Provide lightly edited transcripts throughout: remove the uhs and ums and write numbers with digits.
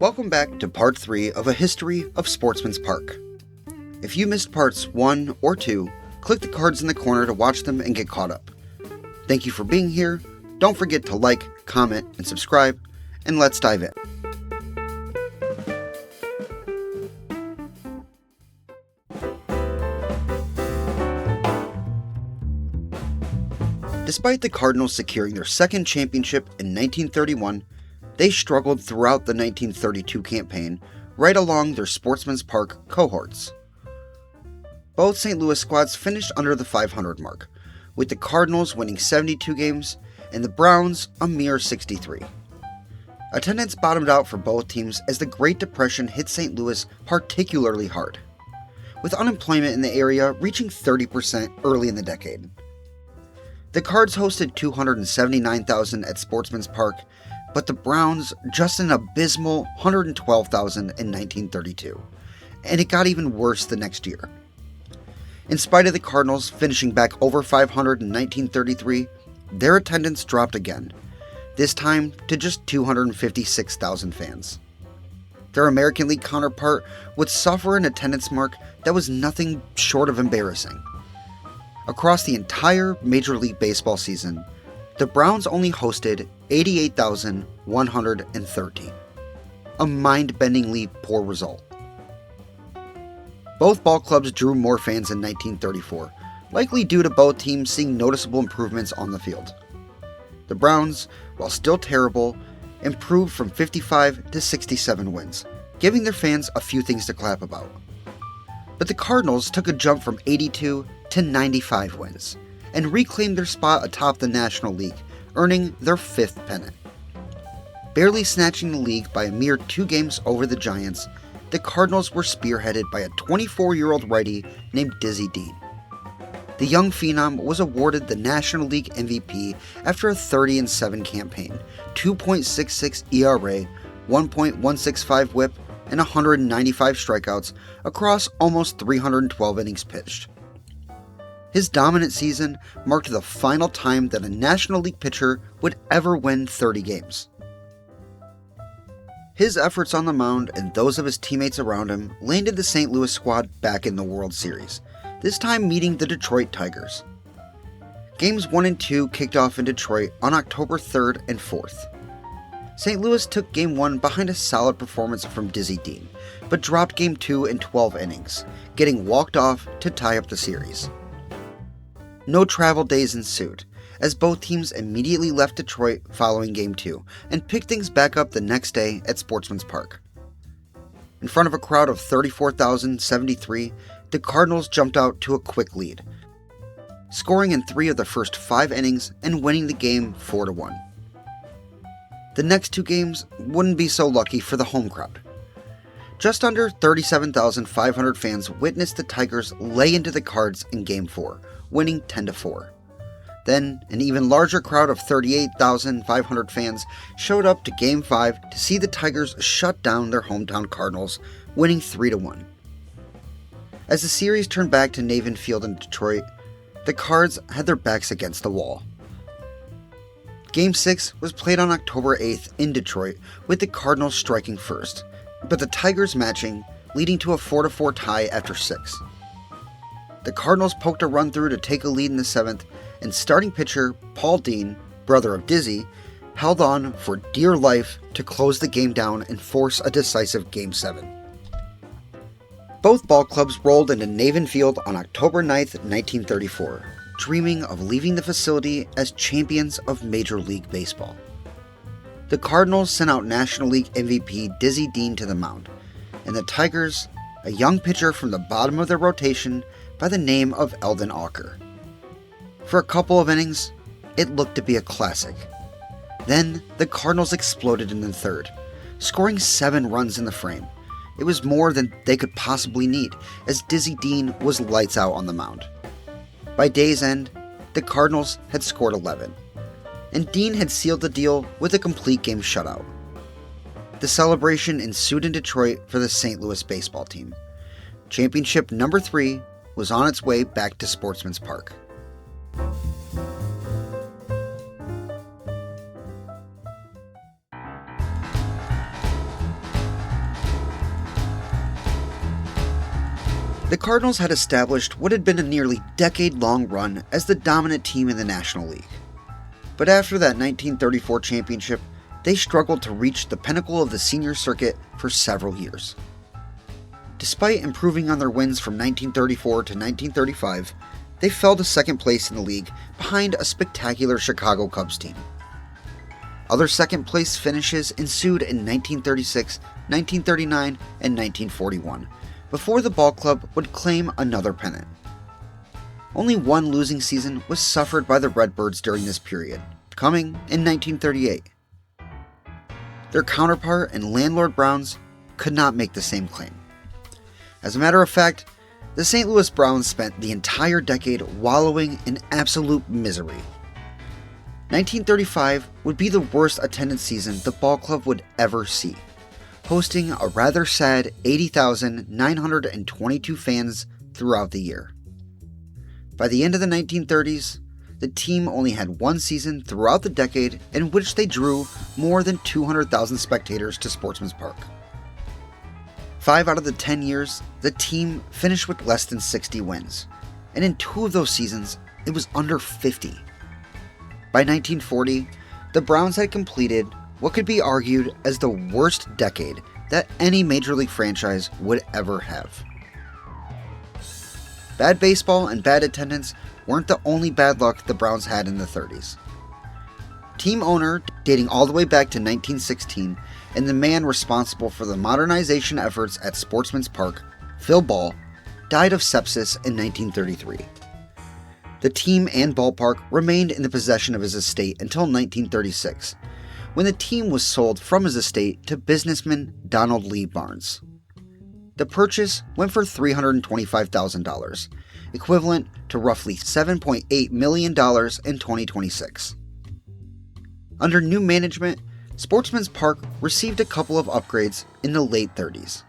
Welcome back to part 3 of A History of Sportsman's Park. If you missed parts 1 or 2, click the cards in the corner to watch them and get caught up. Thank you for being here. Don't forget to like, comment, and subscribe, and let's dive in. Despite the Cardinals securing their second championship in 1931, they struggled throughout the 1932 campaign, right along their Sportsman's Park cohorts. Both St. Louis squads finished under the 500 mark, with the Cardinals winning 72 games and the Browns a mere 63. Attendance bottomed out for both teams as the Great Depression hit St. Louis particularly hard, with unemployment in the area reaching 30% early in the decade. The Cards hosted 279,000 at Sportsman's Park, but the Browns just an abysmal 112,000 in 1932, and it got even worse the next year. In spite of the Cardinals finishing back over 500 in 1933, their attendance dropped again, this time to just 256,000 fans. Their American League counterpart would suffer an attendance mark that was nothing short of embarrassing. Across the entire Major League Baseball season, the Browns only hosted 88,113, a mind-bendingly poor result. Both ball clubs drew more fans in 1934, likely due to both teams seeing noticeable improvements on the field. The Browns, while still terrible, improved from 55 to 67 wins, giving their fans a few things to clap about. But the Cardinals took a jump from 82 to 95 wins, and reclaimed their spot atop the National League, earning their 5th pennant. Barely snatching the league by a mere 2 games over the Giants, the Cardinals were spearheaded by a 24-year-old righty named Dizzy Dean. The young phenom was awarded the National League MVP after a 30-7 campaign, 2.66 ERA, 1.165 WHIP, and 195 strikeouts across almost 312 innings pitched. His dominant season marked the final time that a National League pitcher would ever win 30 games. His efforts on the mound and those of his teammates around him landed the St. Louis squad back in the World Series, this time meeting the Detroit Tigers. Games 1 and 2 kicked off in Detroit on October 3rd and 4th. St. Louis took Game 1 behind a solid performance from Dizzy Dean, but dropped Game 2 in 12 innings, getting walked off to tie up the series. No travel days ensued, as both teams immediately left Detroit following Game 2 and picked things back up the next day at Sportsman's Park. In front of a crowd of 34,073, the Cardinals jumped out to a quick lead, scoring in 3 of the first 5 innings and winning the game 4-1. The next 2 games wouldn't be so lucky for the home crowd. Just under 37,500 fans witnessed the Tigers lay into the Cards in Game 4, winning 10-4. Then, an even larger crowd of 38,500 fans showed up to Game 5 to see the Tigers shut down their hometown Cardinals, winning 3-1. As the series turned back to Navin Field in Detroit, the Cards had their backs against the wall. Game 6 was played on October 8th in Detroit, with the Cardinals striking first, but the Tigers matching, leading to a 4-4 tie after 6. The Cardinals poked a run through to take a lead in the 7th, and starting pitcher Paul Dean, brother of Dizzy, held on for dear life to close the game down and force a decisive Game 7. Both ball clubs rolled into Navin Field on October 9th, 1934, dreaming of leaving the facility as champions of Major League Baseball. The Cardinals sent out National League MVP Dizzy Dean to the mound, and the Tigers, a young pitcher from the bottom of their rotation by the name of Eldon Auker. For a couple of innings, it looked to be a classic. Then, the Cardinals exploded in the 3rd, scoring 7 runs in the frame. It was more than they could possibly need, as Dizzy Dean was lights out on the mound. By day's end, the Cardinals had scored 11, and Dean had sealed the deal with a complete game shutout. The celebration ensued in Detroit for the St. Louis baseball team. Championship number 3 was on its way back to Sportsman's Park. The Cardinals had established what had been a nearly decade-long run as the dominant team in the National League. But after that 1934 championship, they struggled to reach the pinnacle of the senior circuit for several years. Despite improving on their wins from 1934 to 1935, they fell to second place in the league behind a spectacular Chicago Cubs team. Other second place finishes ensued in 1936, 1939, and 1941, before the ball club would claim another pennant. Only one losing season was suffered by the Redbirds during this period, coming in 1938. Their counterpart and landlord Browns could not make the same claim. As a matter of fact, the St. Louis Browns spent the entire decade wallowing in absolute misery. 1935 would be the worst attendance season the ball club would ever see, hosting a rather sad 80,922 fans throughout the year. By the end of the 1930s, the team only had one season throughout the decade in which they drew more than 200,000 spectators to Sportsman's Park. 5 out of the 10 years, the team finished with less than 60 wins, and in 2 of those seasons, it was under 50. By 1940, the Browns had completed what could be argued as the worst decade that any Major League franchise would ever have. Bad baseball and bad attendance weren't the only bad luck the Browns had in the 30s. Team owner, dating all the way back to 1916, and the man responsible for the modernization efforts at Sportsman's Park, Phil Ball, died of sepsis in 1933. The team and ballpark remained in the possession of his estate until 1936, when the team was sold from his estate to businessman Donald Lee Barnes. The purchase went for $325,000, equivalent to roughly $7.8 million in 2026. Under new management, Sportsman's Park received a couple of upgrades in the late 30s.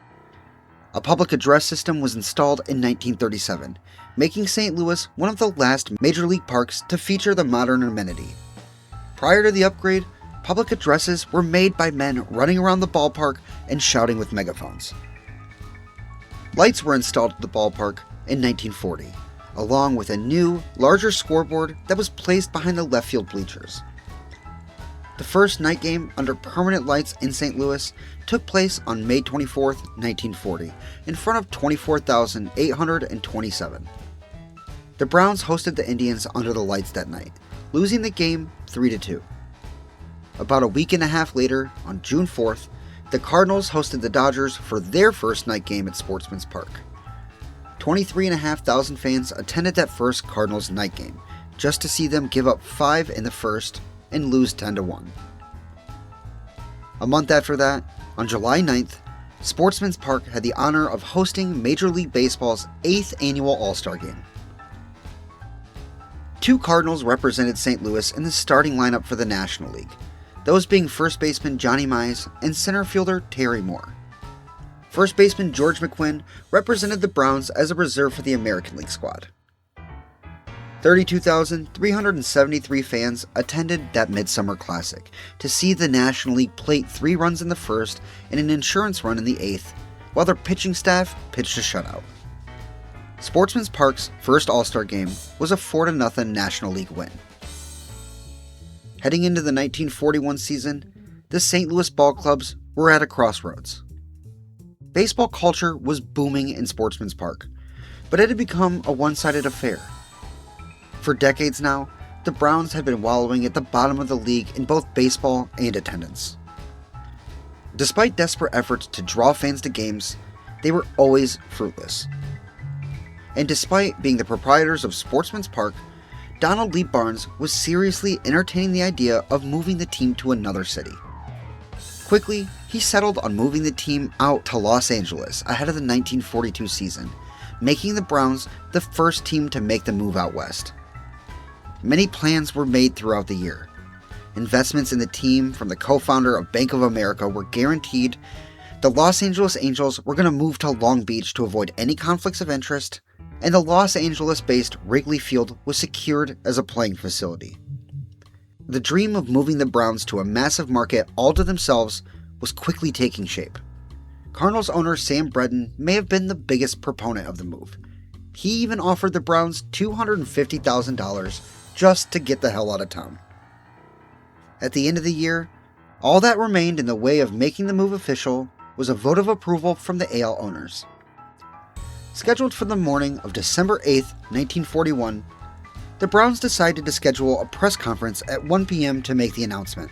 A public address system was installed in 1937, making St. Louis one of the last Major League parks to feature the modern amenity. Prior to the upgrade, public addresses were made by men running around the ballpark and shouting with megaphones. Lights were installed at the ballpark in 1940, along with a new, larger scoreboard that was placed behind the left field bleachers. The first night game under permanent lights in St. Louis took place on May 24, 1940, in front of 24,827. The Browns hosted the Indians under the lights that night, losing the game 3-2. About a week and a half later, on June 4th, the Cardinals hosted the Dodgers for their first night game at Sportsman's Park. 23,500 fans attended that first Cardinals night game, just to see them give up 5 in the first and lose 10-1. A month after that, on July 9th, Sportsman's Park had the honor of hosting Major League Baseball's 8th annual All-Star Game. 2 Cardinals represented St. Louis in the starting lineup for the National League, those being first baseman Johnny Mize and center fielder Terry Moore. First baseman George McQuinn represented the Browns as a reserve for the American League squad. 32,373 fans attended that Midsummer Classic to see the National League plate 3 runs in the first and an insurance run in the 8th, while their pitching staff pitched a shutout. Sportsman's Park's first All-Star game was a 4-0 National League win. Heading into the 1941 season, the St. Louis ball clubs were at a crossroads. Baseball culture was booming in Sportsman's Park, but it had become a one-sided affair. For decades now, the Browns had been wallowing at the bottom of the league in both baseball and attendance. Despite desperate efforts to draw fans to games, they were always fruitless. And despite being the proprietors of Sportsman's Park, Donald Lee Barnes was seriously entertaining the idea of moving the team to another city. Quickly, he settled on moving the team out to Los Angeles ahead of the 1942 season, making the Browns the first team to make the move out west. Many plans were made throughout the year. Investments in the team from the co-founder of Bank of America were guaranteed. The Los Angeles Angels were going to move to Long Beach to avoid any conflicts of interest, and the Los Angeles-based Wrigley Field was secured as a playing facility. The dream of moving the Browns to a massive market all to themselves was quickly taking shape. Cardinals owner Sam Bredin may have been the biggest proponent of the move. He even offered the Browns $250,000 just to get the hell out of town. At the end of the year, all that remained in the way of making the move official was a vote of approval from the AL owners. Scheduled for the morning of December 8, 1941, the Browns decided to schedule a press conference at 1 p.m. to make the announcement.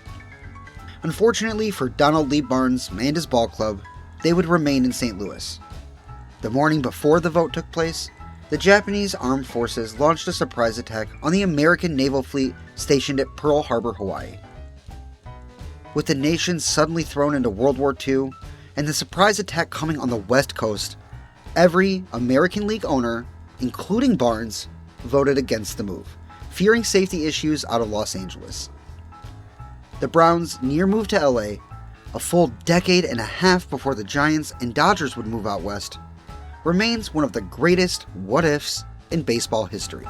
Unfortunately for Donald Lee Barnes and his ball club, they would remain in St. Louis. The morning before the vote took place, the Japanese armed forces launched a surprise attack on the American naval fleet stationed at Pearl Harbor, Hawaii. With the nation suddenly thrown into World War II and the surprise attack coming on the West Coast, every American League owner, including Barnes, voted against the move, fearing safety issues out of Los Angeles. The Browns' near move to LA, a full decade and a half before the Giants and Dodgers would move out west, remains one of the greatest what-ifs in baseball history.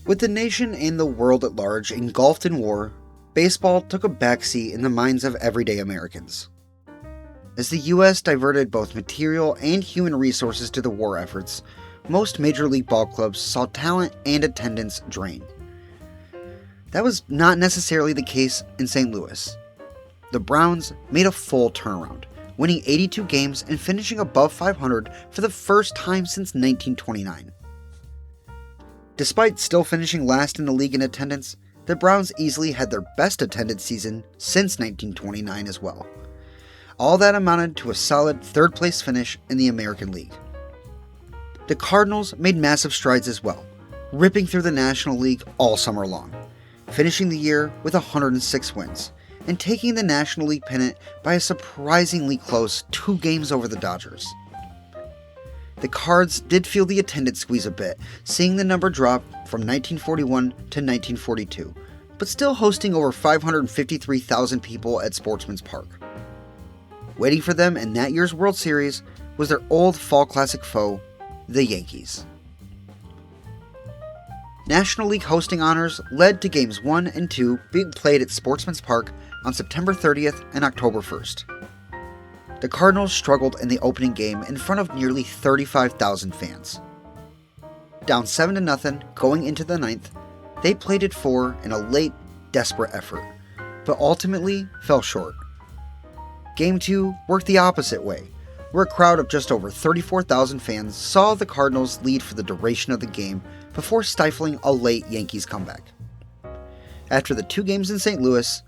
With the nation and the world at large engulfed in war, baseball took a backseat in the minds of everyday Americans. As the U.S. diverted both material and human resources to the war efforts, most Major League ball clubs saw talent and attendance drain. That was not necessarily the case in St. Louis. The Browns made a full turnaround, winning 82 games and finishing above 500 for the first time since 1929. Despite still finishing last in the league in attendance, the Browns easily had their best attended season since 1929 as well. All that amounted to a solid third-place finish in the American League. The Cardinals made massive strides as well, ripping through the National League all summer long, finishing the year with 106 wins, and taking the National League pennant by a surprisingly close 2 games over the Dodgers. The Cards did feel the attendance squeeze a bit, seeing the number drop from 1941 to 1942, but still hosting over 553,000 people at Sportsman's Park. Waiting for them in that year's World Series was their old Fall Classic foe, the Yankees. National League hosting honors led to Games 1 and 2 being played at Sportsman's Park on September 30th and October 1st. The Cardinals struggled in the opening game in front of nearly 35,000 fans. Down 7-0 going into the 9th, they played it 4 in a late, desperate effort, but ultimately fell short. Game 2 worked the opposite way, where a crowd of just over 34,000 fans saw the Cardinals lead for the duration of the game before stifling a late Yankees comeback. After the 2 games in St. Louis,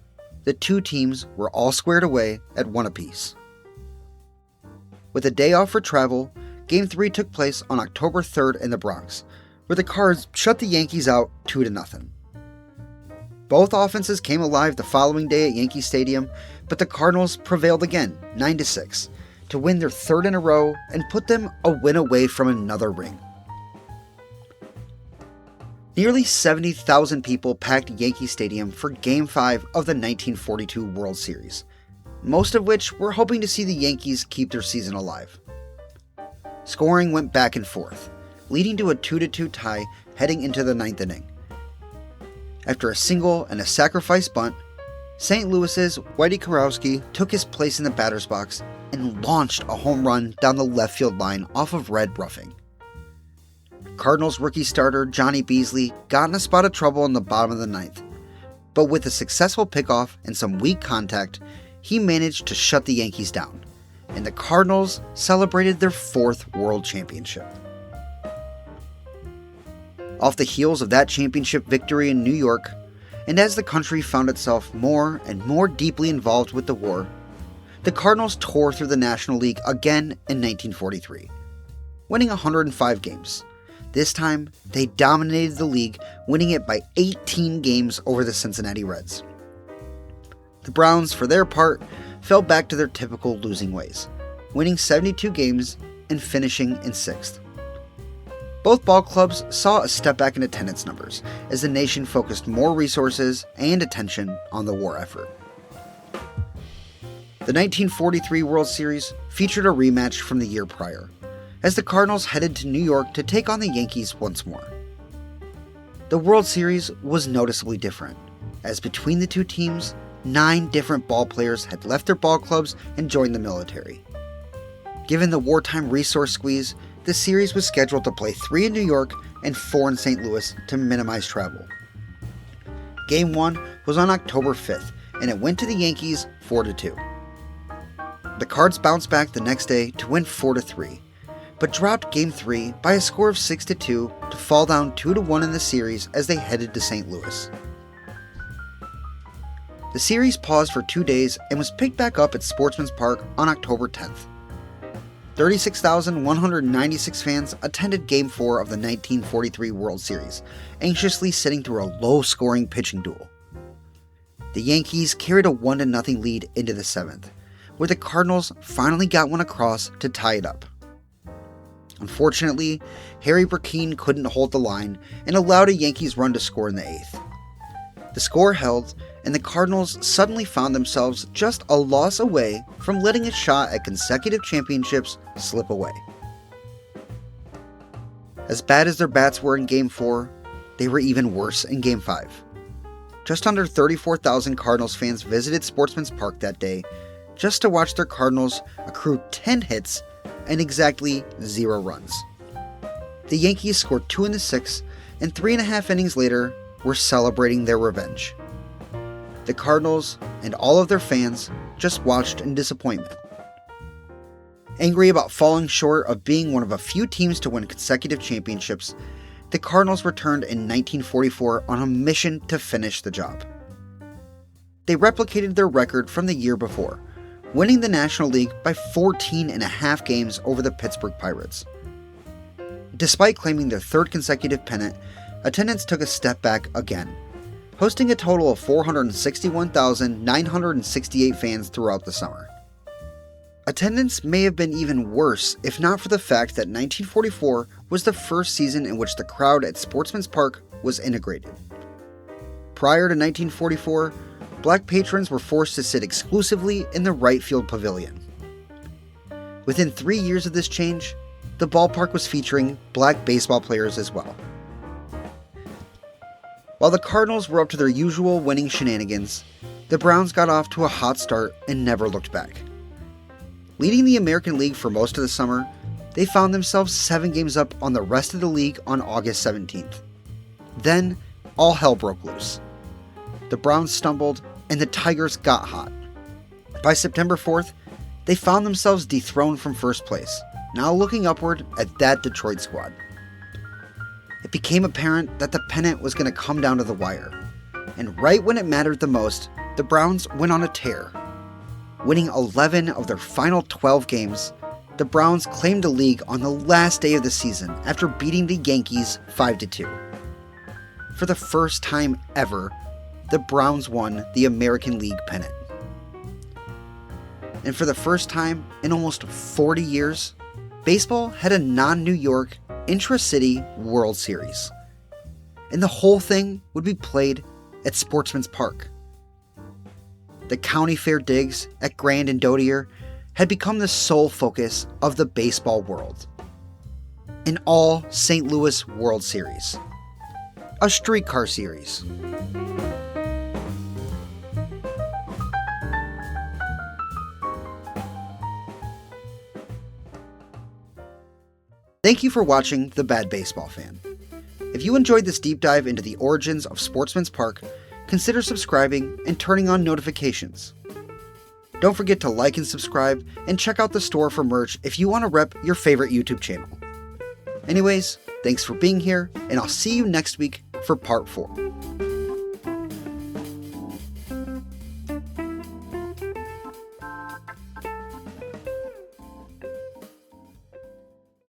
the 2 teams were all squared away at 1 apiece. With a day off for travel, Game 3 took place on October 3rd in the Bronx, where the Cards shut the Yankees out 2-0. Both offenses came alive the following day at Yankee Stadium, but the Cardinals prevailed again, 9-6, to win their 3rd in a row and put them a win away from another ring. Nearly 70,000 people packed Yankee Stadium for Game 5 of the 1942 World Series, most of which were hoping to see the Yankees keep their season alive. Scoring went back and forth, leading to a 2-2 tie heading into the 9th inning. After a single and a sacrifice bunt, St. Louis's Whitey Kurowski took his place in the batter's box and launched a home run down the left field line off of red roughing. Cardinals rookie starter Johnny Beasley got in a spot of trouble in the bottom of the 9th, but with a successful pickoff and some weak contact, he managed to shut the Yankees down, and the Cardinals celebrated their 4th World Championship. Off the heels of that championship victory in New York, and as the country found itself more and more deeply involved with the war, the Cardinals tore through the National League again in 1943, winning 105 games. This time, they dominated the league, winning it by 18 games over the Cincinnati Reds. The Browns, for their part, fell back to their typical losing ways, winning 72 games and finishing in 6th. Both ball clubs saw a step back in attendance numbers as the nation focused more resources and attention on the war effort. The 1943 World Series featured a rematch from the year prior, as the Cardinals headed to New York to take on the Yankees once more. The World Series was noticeably different, as between the two teams, 9 different ball players had left their ball clubs and joined the military. Given the wartime resource squeeze, the series was scheduled to play 3 in New York and 4 in St. Louis to minimize travel. Game 1 was on October 5th, and it went to the Yankees 4-2. The Cards bounced back the next day to win 4-3, but dropped Game 3 by a score of 6-2 to fall down 2-1 in the series as they headed to St. Louis. The series paused for 2 days and was picked back up at Sportsman's Park on October 10th. 36,196 fans attended Game 4 of the 1943 World Series, anxiously sitting through a low-scoring pitching duel. The Yankees carried a 1-0 lead into the 7th, where the Cardinals finally got one across to tie it up. Unfortunately, Harry Burkeen couldn't hold the line and allowed a Yankees run to score in the 8th. The score held, and the Cardinals suddenly found themselves just a loss away from letting a shot at consecutive championships slip away. As bad as their bats were in Game 4, they were even worse in Game 5. Just under 34,000 Cardinals fans visited Sportsman's Park that day just to watch their Cardinals accrue 10 hits and exactly 0 runs. The Yankees scored 2 in the 6th, and 3.5 innings later were celebrating their revenge. The Cardinals and all of their fans just watched in disappointment. Angry about falling short of being one of a few teams to win consecutive championships, the Cardinals returned in 1944 on a mission to finish the job. They replicated their record from the year before, winning the National League by 14.5 games over the Pittsburgh Pirates. Despite claiming their 3rd consecutive pennant, attendance took a step back again, hosting a total of 461,968 fans throughout the summer. Attendance may have been even worse if not for the fact that 1944 was the first season in which the crowd at Sportsman's Park was integrated. Prior to 1944, black patrons were forced to sit exclusively in the right field pavilion. Within 3 years of this change, the ballpark was featuring black baseball players as well. While the Cardinals were up to their usual winning shenanigans, the Browns got off to a hot start and never looked back. Leading the American League for most of the summer, they found themselves 7 games up on the rest of the league on August 17th. Then, all hell broke loose. The Browns stumbled, and the Tigers got hot. By September 4th, they found themselves dethroned from first place, now looking upward at that Detroit squad. It became apparent that the pennant was going to come down to the wire, and right when it mattered the most, the Browns went on a tear. Winning 11 of their final 12 games, the Browns claimed the league on the last day of the season after beating the Yankees 5-2. For the first time ever, the Browns won the American League pennant. And for the first time in almost 40 years, baseball had a non-New York, intra-city World Series. And the whole thing would be played at Sportsman's Park. The county fair digs at Grand and Dodier had become the sole focus of the baseball world. An all St. Louis World Series. A streetcar series. Thank you for watching The Bad Baseball Fan. If you enjoyed this deep dive into the origins of Sportsman's Park, consider subscribing and turning on notifications. Don't forget to like and subscribe, and check out the store for merch if you want to rep your favorite YouTube channel. Anyways, thanks for being here, and I'll see you next week for Part 4.